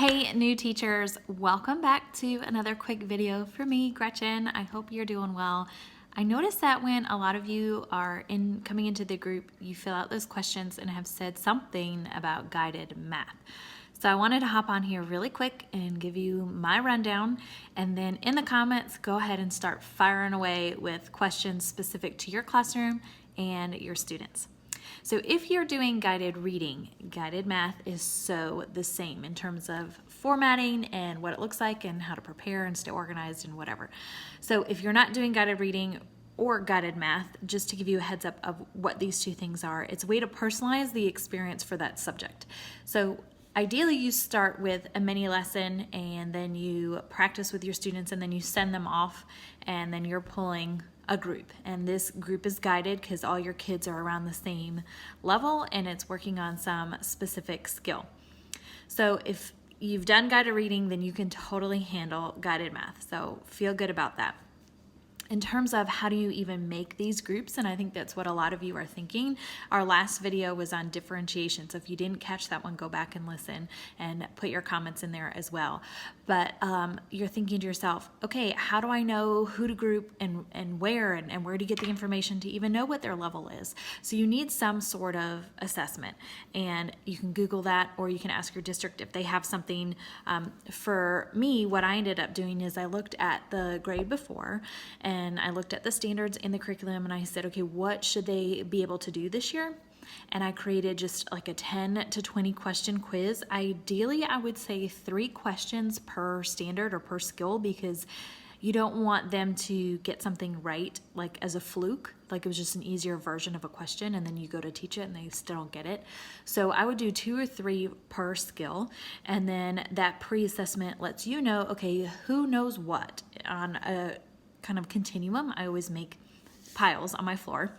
Hey, new teachers, welcome back to another quick video for me, Gretchen. I hope you're doing well. I noticed that when a lot of you are coming into the group, you fill out those questions and have said something about guided math. So I wanted to hop on here really quick and give you my rundown, and then in the comments, go ahead and start firing away with questions specific to your classroom and your students. So if you're doing guided reading, guided math is so the same in terms of formatting and what it looks like and how to prepare and stay organized and whatever. So if you're not doing guided reading or guided math, just to give you a heads up of what these two things are, it's a way to personalize the experience for that subject. So ideally you start with a mini lesson and then you practice with your students and then you send them off and then you're pulling a group, and this group is guided because all your kids are around the same level and it's working on some specific skill. So if you've done guided reading, then you can totally handle guided math, so feel good about that. In terms of how do you even make these groups, and I think that's what a lot of you are thinking, our last video was on differentiation, so if you didn't catch that one, go back and listen and put your comments in there as well. But you're thinking to yourself, okay, how do I know who to group and where to get the information to even know what their level is? So you need some sort of assessment, and you can Google that or you can ask your district if they have something. For me, what I ended up doing is I looked at the grade before and I looked at the standards in the curriculum and I said, okay, what should they be able to do this year? And I created just like a 10 to 20 question quiz. Ideally, I would say 3 questions per standard or per skill, because you don't want them to get something right like as a fluke, like it was just an easier version of a question and then you go to teach it and they still don't get it. So I would do 2 or 3 per skill, and then that pre-assessment lets you know, okay, who knows what on a kind of continuum. I always make piles on my floor.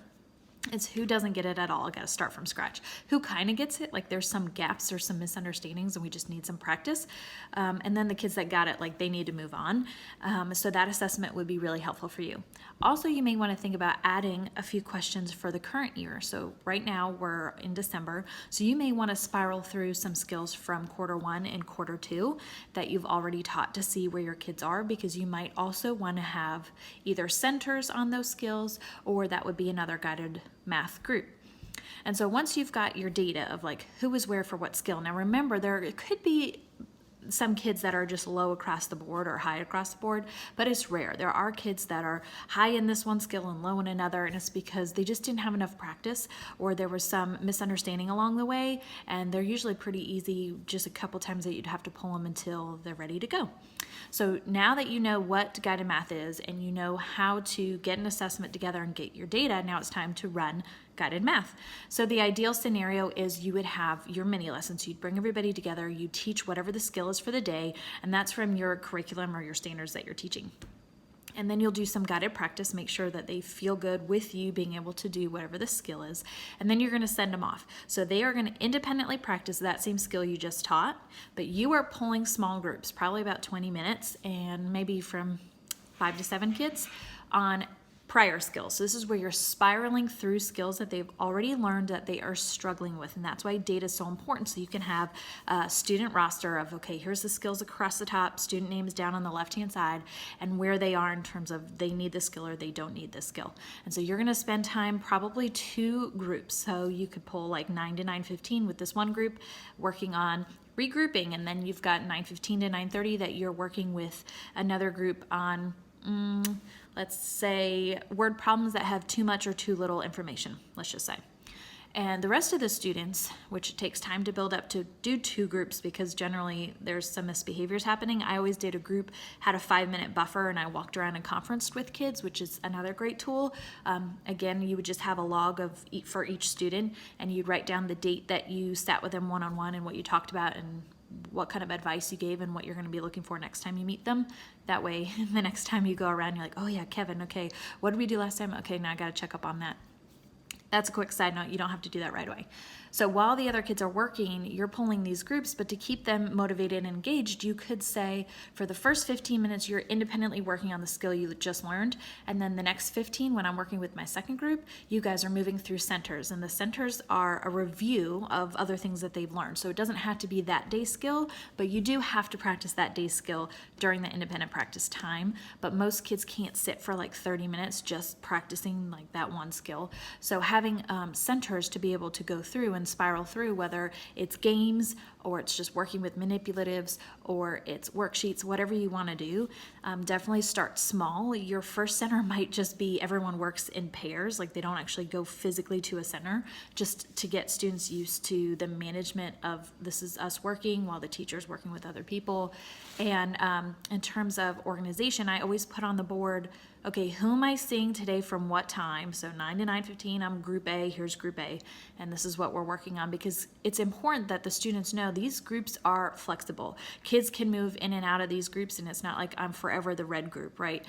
It's who doesn't get it at all. I got to start from scratch. Who kind of gets it, like there's some gaps or some misunderstandings and we just need some practice. And then the kids that got it, like they need to move on. So that assessment would be really helpful for you. Also, you may want to think about adding a few questions for the current year. So right now we're in December. So you may want to spiral through some skills from quarter 1 and quarter 2 that you've already taught to see where your kids are, because you might also want to have either centers on those skills, or that would be another guided math group. And so once you've got your data of like who is where for what skill, now remember there could be some kids that are just low across the board or high across the board, but it's rare. There are kids that are high in this one skill and low in another, and it's because they just didn't have enough practice or there was some misunderstanding along the way, and they're usually pretty easy, just a couple times that you'd have to pull them until they're ready to go. So now that you know what guided math is and you know how to get an assessment together and get your data, now it's time to run guided math. So the ideal scenario is you would have your mini lessons. You'd bring everybody together, you teach whatever the skill is for the day, and that's from your curriculum or your standards that you're teaching. And then you'll do some guided practice, make sure that they feel good with you being able to do whatever the skill is, and then you're going to send them off. So they are going to independently practice that same skill you just taught, but you are pulling small groups, probably about 20 minutes, and maybe from 5 to 7 kids on prior skills. So this is where you're spiraling through skills that they've already learned that they are struggling with, and that's why data is so important. So you can have a student roster of, okay, here's the skills across the top, student names down on the left-hand side, and where they are in terms of they need this skill or they don't need this skill. And so you're going to spend time, probably 2 groups. So you could pull like 9 to 9:15 with this one group working on regrouping, and then you've got 9:15 to 9:30 that you're working with another group on let's say word problems that have too much or too little information, let's just say. And the rest of the students, which it takes time to build up to do 2 groups because generally there's some misbehaviors happening. I always did a group, had a 5-minute buffer, and I walked around and conferenced with kids, which is another great tool. Again, you would just have a log of for each student, and you'd write down the date that you sat with them one-on-one and what you talked about and what kind of advice you gave and what you're going to be looking for next time you meet them. That way, the next time you go around, you're like, oh yeah, Kevin, okay, what did we do last time? Okay, now I got to check up on that. That's a quick side note. You don't have to do that right away. So while the other kids are working, you're pulling these groups, but to keep them motivated and engaged, you could say for the first 15 minutes, you're independently working on the skill you just learned. And then the next 15, when I'm working with my second group, you guys are moving through centers. And the centers are a review of other things that they've learned. So it doesn't have to be that day skill, but you do have to practice that day skill during the independent practice time. But most kids can't sit for like 30 minutes just practicing like that one skill. So having centers to be able to go through and spiral through, whether it's games or it's just working with manipulatives or it's worksheets, whatever you want to do, definitely start small. Your first center might just be everyone works in pairs, like they don't actually go physically to a center, just to get students used to the management of this is us working while the teacher's working with other people. And in terms of organization, I always put on the board, okay, who am I seeing today from what time? So 9 to 9:15, I'm group A, here's group A, and this is what we're working on, because it's important that the students know these groups are flexible. Kids can move in and out of these groups, and it's not like I'm forever the red group, right?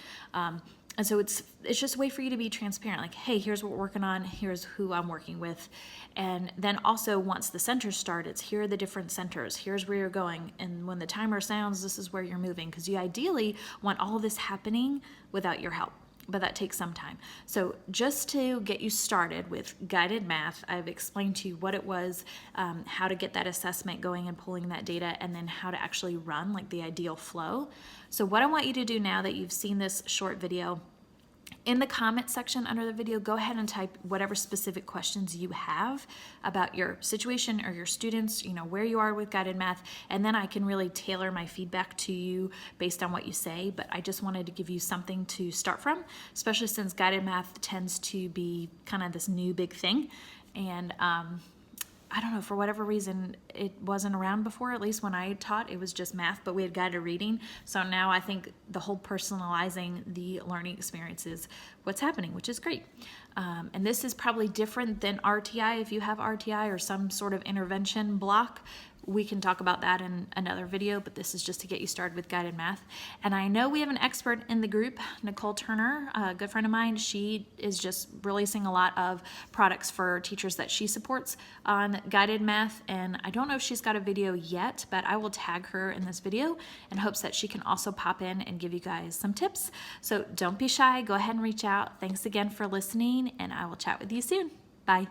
And so it's just a way for you to be transparent, like, hey, here's what we're working on, here's who I'm working with. And then also once the centers start, it's here are the different centers, here's where you're going, and when the timer sounds, this is where you're moving, because you ideally want all of this happening without your help, but that takes some time. So just to get you started with guided math, I've explained to you what it was, how to get that assessment going and pulling that data, and then how to actually run like the ideal flow. So what I want you to do now that you've seen this short video, in the comment section under the video, go ahead and type whatever specific questions you have about your situation or your students, you know, where you are with guided math, and then I can really tailor my feedback to you based on what you say. But I just wanted to give you something to start from, especially since guided math tends to be kind of this new big thing. And I don't know, for whatever reason, it wasn't around before. At least when I taught, it was just math, but we had guided reading. So now I think the whole personalizing the learning experience is what's happening, which is great. And this is probably different than RTI. If you have RTI or some sort of intervention block, we can talk about that in another video, but this is just to get you started with guided math. And I know we have an expert in the group, Nicole Turner, a good friend of mine. She is just releasing a lot of products for teachers that she supports on guided math. And I don't know if she's got a video yet, but I will tag her in this video in hopes that she can also pop in and give you guys some tips. So don't be shy, go ahead and reach out. Thanks again for listening, and I will chat with you soon. Bye.